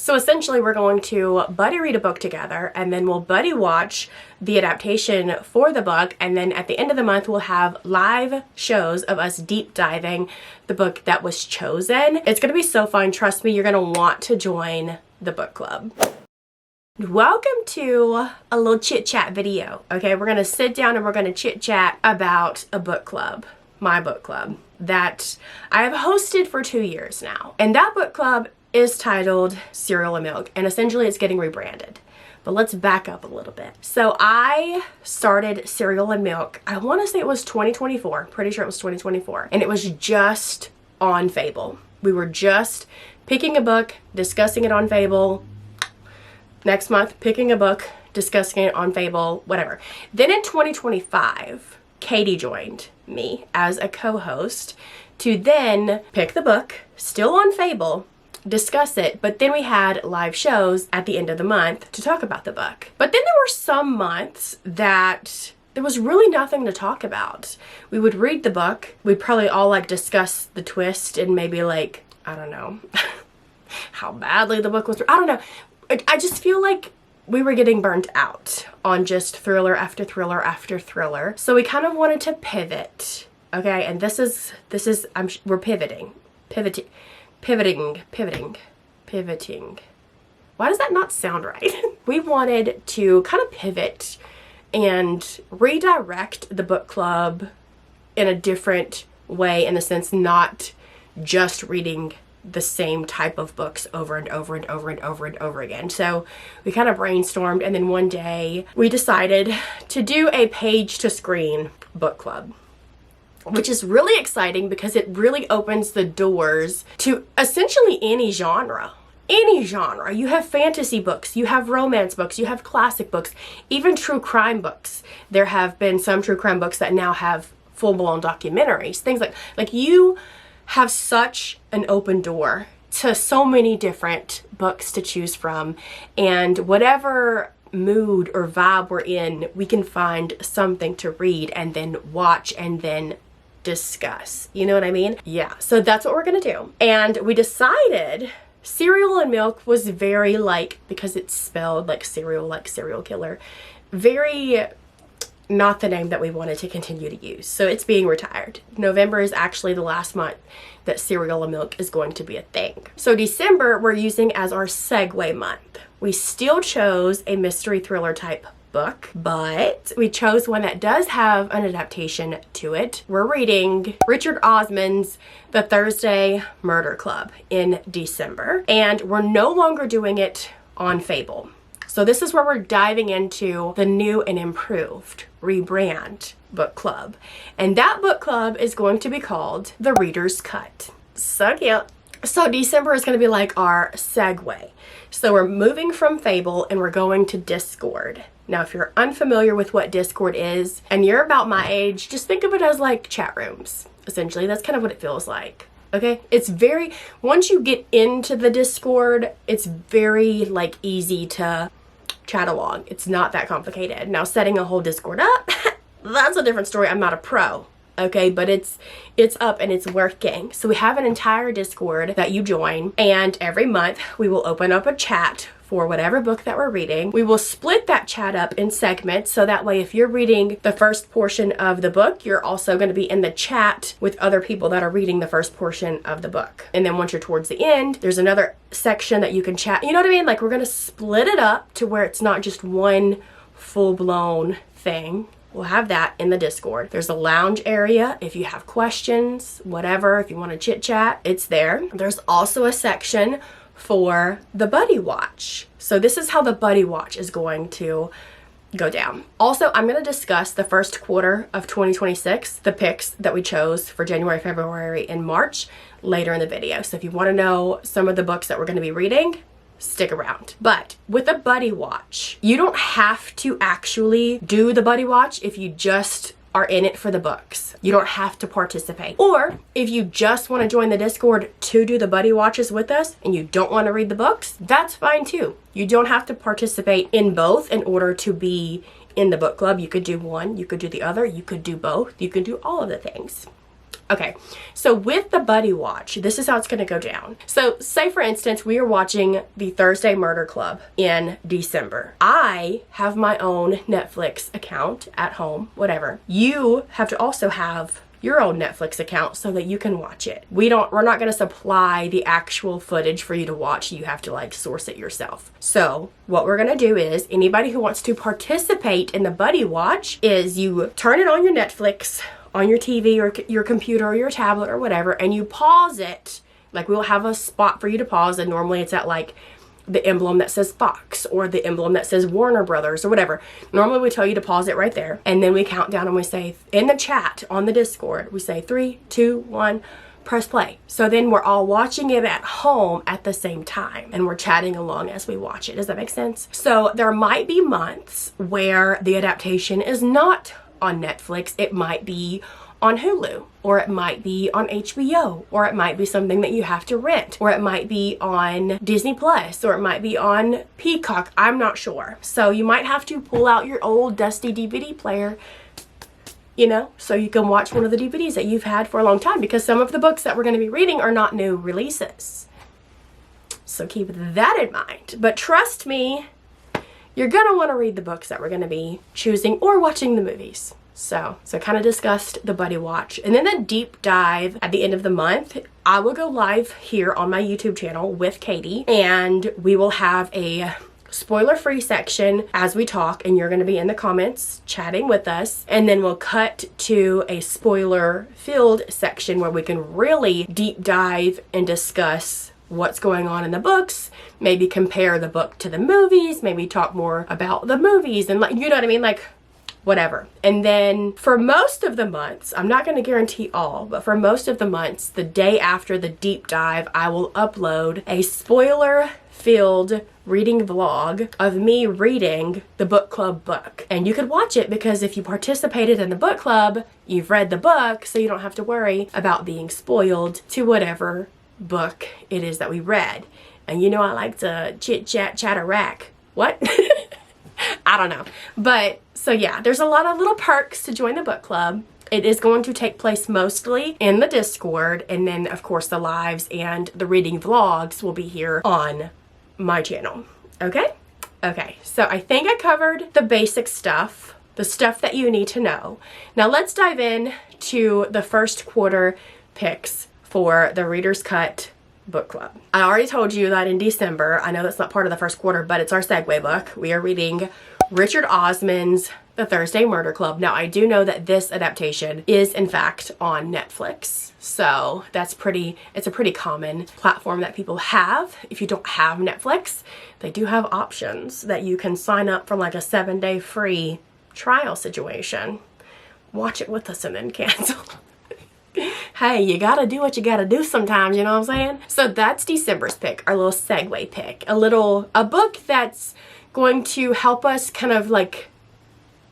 So essentially we're going to buddy read a book together, and then we'll buddy watch the adaptation for the book, and then at the end of the month we'll have live shows of us deep diving the book that was chosen. It's gonna be so fun. Trust me, you're gonna want to join the book club. Welcome to a little chit chat video. Okay, we're gonna sit down and we're gonna chit chat about a book club, my book club, that I have hosted for 2 years now. And that book club is titled Cereal and Milk, and essentially it's getting rebranded. But let's back up a little bit. So I started Cereal and Milk, I want to say it was 2024, pretty sure it was 2024, and it was just on Fable. We were just picking a book, discussing it on Fable. Next month, picking a book, discussing it on Fable, whatever. Then in 2025, Katie joined me as a co-host to then pick the book, still on Fable, discuss it, but then we had live shows at the end of the month to talk about the book. But then there were some months that there was really nothing to talk about. We would read the book, we'd probably all like discuss the twist and maybe like, I don't know, how badly the book was, I don't know. I just feel like we were getting burnt out on just thriller after thriller after thriller. So we kind of wanted to pivot, okay? And this is we're pivoting. Why does that not sound right? We wanted to kind of pivot and redirect the book club in a different way, in the sense not just reading the same type of books over and over and over and over and over again. So we kind of brainstormed, and then one day we decided to do a page to screen book club, which is really exciting because it really opens the doors to essentially any genre. Any genre. You have fantasy books, you have romance books, you have classic books, even true crime books. There have been some true crime books that now have full-blown documentaries, things like you have such an open door to so many different books to choose from, and whatever mood or vibe we're in, we can find something to read and then watch and then discuss. You know what I mean? Yeah, so that's what we're gonna do. And we decided Cereal and Milk was very because it's spelled like serial killer, very not the name that we wanted to continue to use. So it's being retired. November is actually the last month that Cereal and Milk is going to be a thing. So December we're using as our segue month. We still chose a mystery thriller type book, but we chose one that does have an adaptation to it. We're reading Richard Osman's The Thursday Murder Club in December, and we're no longer doing it on Fable. So this is where we're diving into the new and improved Rebrand book club. And that book club is going to be called The Reader's Cut. So cute. So December is going to be like our segue. So we're moving from Fable and we're going to Discord. Now, if you're unfamiliar with what Discord is and you're about my age, just think of it as like chat rooms. Essentially, that's kind of what it feels like. Okay, it's very, once you get into the Discord, it's very like easy to chat along. It's not that complicated. Now, setting a whole Discord up, that's a different story. I'm not a pro, okay, but it's up and it's working. So we have an entire Discord that you join, and every month we will open up a chat for whatever book that we're reading. We will split that chat up in segments, so that way if you're reading the first portion of the book, you're also going to be in the chat with other people that are reading the first portion of the book. And then once you're towards the end, there's another section that you can chat. You know what I mean? Like, we're going to split it up to where it's not just one full-blown thing. We'll have that in the Discord. There's a lounge area. If you have questions, whatever, if you want to chit chat, it's there. There's also a section for the buddy watch. So this is how the buddy watch is going to go down. Also, I'm going to discuss the first quarter of 2026, the picks that we chose for January, February, and March later in the video. So if you want to know some of the books that we're going to be reading, stick around. But with a buddy watch, you don't have to actually do the buddy watch if you just are in it for the books. You don't have to participate. Or if you just want to join the Discord to do the buddy watches with us and you don't want to read the books, that's fine too. You don't have to participate in both in order to be in the book club. You could do one, you could do the other, you could do both, you could do all of the things. Okay, so with the buddy watch, this is how it's going to go down. So say for instance, we are watching the Thursday Murder Club in December. I have my own Netflix account at home, whatever. You have to also have your own Netflix account so that you can watch it. We're not going to supply the actual footage for you to watch. You have to like source it yourself. So what we're going to do is anybody who wants to participate in the buddy watch is you turn it on your Netflix, on your TV or your computer or your tablet or whatever, and you pause it. Like we'll have a spot for you to pause, and normally it's at like the emblem that says Fox or the emblem that says Warner Brothers or whatever. Normally we tell you to pause it right there, and then we count down and we say in the chat on the Discord, we say 3, 2, 1, press play. So then we're all watching it at home at the same time, and we're chatting along as we watch it. Does that make sense? So there might be months where the adaptation is not on Netflix. It might be on Hulu, or it might be on HBO, or it might be something that you have to rent, or it might be on Disney Plus, or it might be on Peacock. I'm not sure. So you might have to pull out your old dusty DVD player, you know, so you can watch one of the DVDs that you've had for a long time, because some of the books that we're going to be reading are not new releases. So keep that in mind. But trust me, you're going to want to read the books that we're going to be choosing or watching the movies. So kind of discussed the buddy watch. And then the deep dive at the end of the month, I will go live here on my YouTube channel with Katie, and we will have a spoiler-free section as we talk, and you're going to be in the comments chatting with us. And then we'll cut to a spoiler-filled section where we can really deep dive and discuss what's going on in the books, maybe compare the book to the movies, maybe talk more about the movies, and like, you know what I mean, like whatever. And then for most of the months, I'm not going to guarantee all, but for most of the months, the day after the deep dive, I will upload a spoiler-filled reading vlog of me reading the book club book. And you could watch it, because if you participated in the book club, you've read the book, so you don't have to worry about being spoiled to whatever book it is that we read. And you know I like to chit chat chatter-rack. What? I don't know. But so yeah, there's a lot of little perks to join the book club. It is going to take place mostly in the Discord, and then of course the lives and the reading vlogs will be here on my channel. Okay? Okay, so I think I covered the basic stuff, the stuff that you need to know. Now let's dive in to the first quarter picks for the Reader's Cut book club. I already told you that in December, I know that's not part of the first quarter, but it's our segue book. We are reading Richard Osman's The Thursday Murder Club. Now, I do know that this adaptation is in fact on Netflix. So it's a pretty common platform that people have. If you don't have Netflix, they do have options that you can sign up for, like a 7-day free trial situation. Watch it with us and then cancel. Hey, you gotta do what you gotta do sometimes, you know what I'm saying? So that's December's pick, our little segue pick. A book that's going to help us kind of like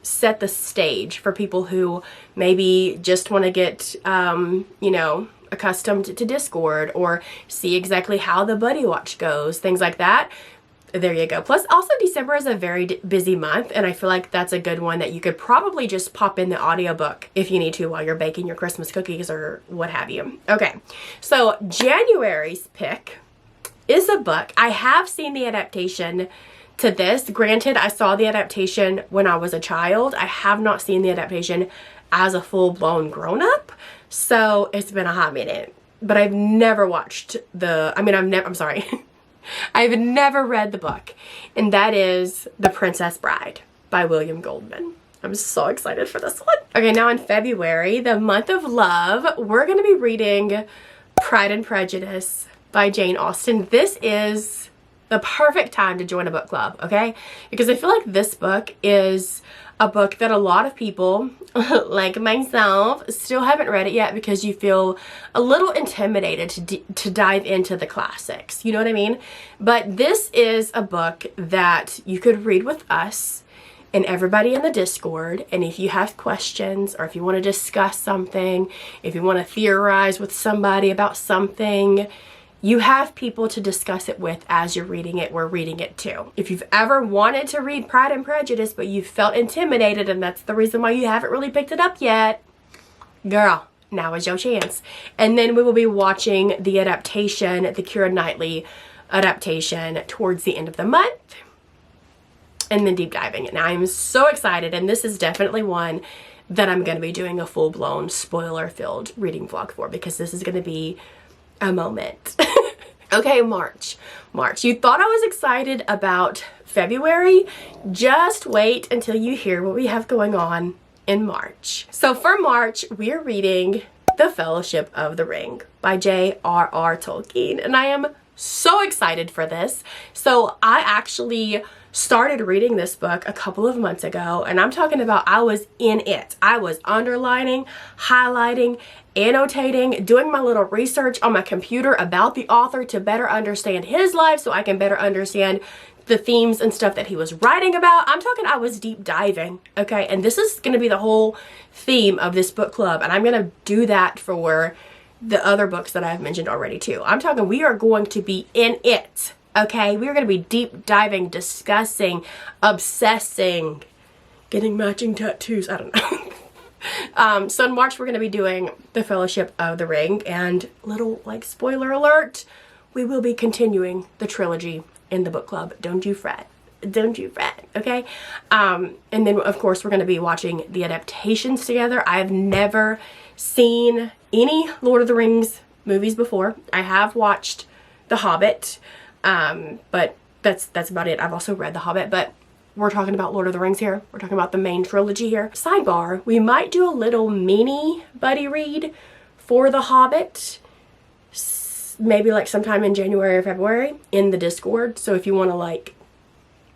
set the stage for people who maybe just want to get, you know, accustomed to Discord or see exactly how the buddy watch goes, things like that. There you go. Plus, also December is a very busy month, and I feel like that's a good one that you could probably just pop in the audiobook if you need to while you're baking your Christmas cookies or what have you. Okay, so January's pick is a book. I have seen the adaptation to this. Granted, I saw the adaptation when I was a child. I have not seen the adaptation as a full-blown grown-up, so it's been a hot minute. But I've never watched I've never read the book, and that is The Princess Bride by William Goldman. I'm so excited for this one. Okay, now in February, the month of love, we're going to be reading Pride and Prejudice by Jane Austen. This is the perfect time to join a book club, okay? Because I feel like this book is a book that a lot of people, like myself, still haven't read it yet because you feel a little intimidated to dive into the classics. You know what I mean? But this is a book that you could read with us and everybody in the Discord. And if you have questions, or if you want to discuss something, if you want to theorize with somebody about something, you have people to discuss it with as you're reading it. We're reading it too. If you've ever wanted to read Pride and Prejudice, but you felt intimidated and that's the reason why you haven't really picked it up yet, girl, now is your chance. And then we will be watching the adaptation, the Keira Knightley adaptation, towards the end of the month, and then deep diving it. Now I'm so excited, and this is definitely one that I'm going to be doing a full-blown spoiler-filled reading vlog for, because this is going to be a moment. Okay, March. You thought I was excited about February? Just wait until you hear what we have going on in March. So for March, we're reading The Fellowship of the Ring by J.R.R. Tolkien, and I am so excited for this. So I actually started reading this book a couple of months ago, and I'm talking about I was in it. I was underlining, highlighting, annotating, doing my little research on my computer about the author to better understand his life so I can better understand the themes and stuff that he was writing about. I'm talking I was deep diving, okay? And this is going to be the whole theme of this book club, and I'm going to do that for the other books that I've mentioned already too. I'm talking we are going to be in it, okay? We are going to be deep diving, discussing, obsessing, getting matching tattoos. I don't know. So in March, we're going to be doing The Fellowship of the Ring, and little like spoiler alert, we will be continuing the trilogy in the book club. Don't you fret. Don't you fret, okay? And then of course we're going to be watching the adaptations together. I have never seen any Lord of the Rings movies before. I have watched The Hobbit, but that's about it. I've also read The Hobbit, but we're talking about Lord of the Rings here. We're talking about the main trilogy here. Sidebar, we might do a little mini buddy read for The Hobbit, maybe like sometime in January or February in the Discord. So if you want to, like,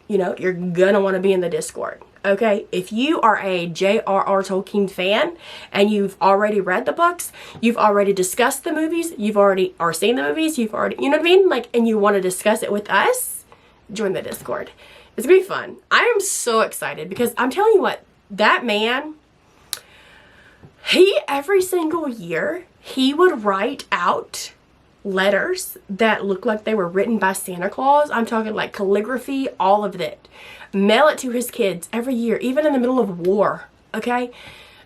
you know, you're gonna want to be in the Discord, okay? If you are a J.R.R. Tolkien fan and you've already read the books, you've already discussed the movies, you've already or seen the movies, you've already, you know what I mean? Like, and you want to discuss it with us, join the Discord. It's gonna be fun. I am so excited because I'm telling you what, that man, he every single year, he would write out letters that look like they were written by Santa Claus. I'm talking like calligraphy, all of it. Mail it to his kids every year, even in the middle of war, okay?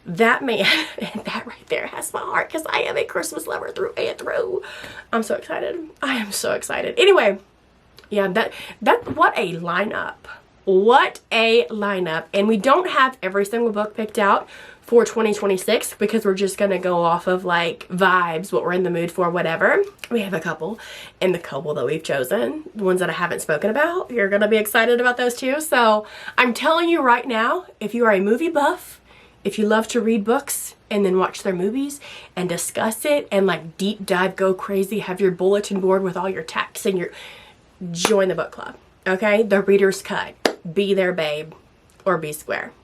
That man, and that right there has my heart because I am a Christmas lover through and through. I'm so excited. I am so excited. Anyway, yeah, what a lineup. What a lineup. And we don't have every single book picked out for 2026 because we're just gonna go off of like vibes, what we're in the mood for, whatever. We have a couple, and the couple that we've chosen, the ones that I haven't spoken about, you're gonna be excited about those too. So I'm telling you right now, if you are a movie buff, if you love to read books and then watch their movies and discuss it and like deep dive, go crazy, have your bulletin board with all your texts and join the book club, okay? The Reader's Cut. Be there, babe, or be square.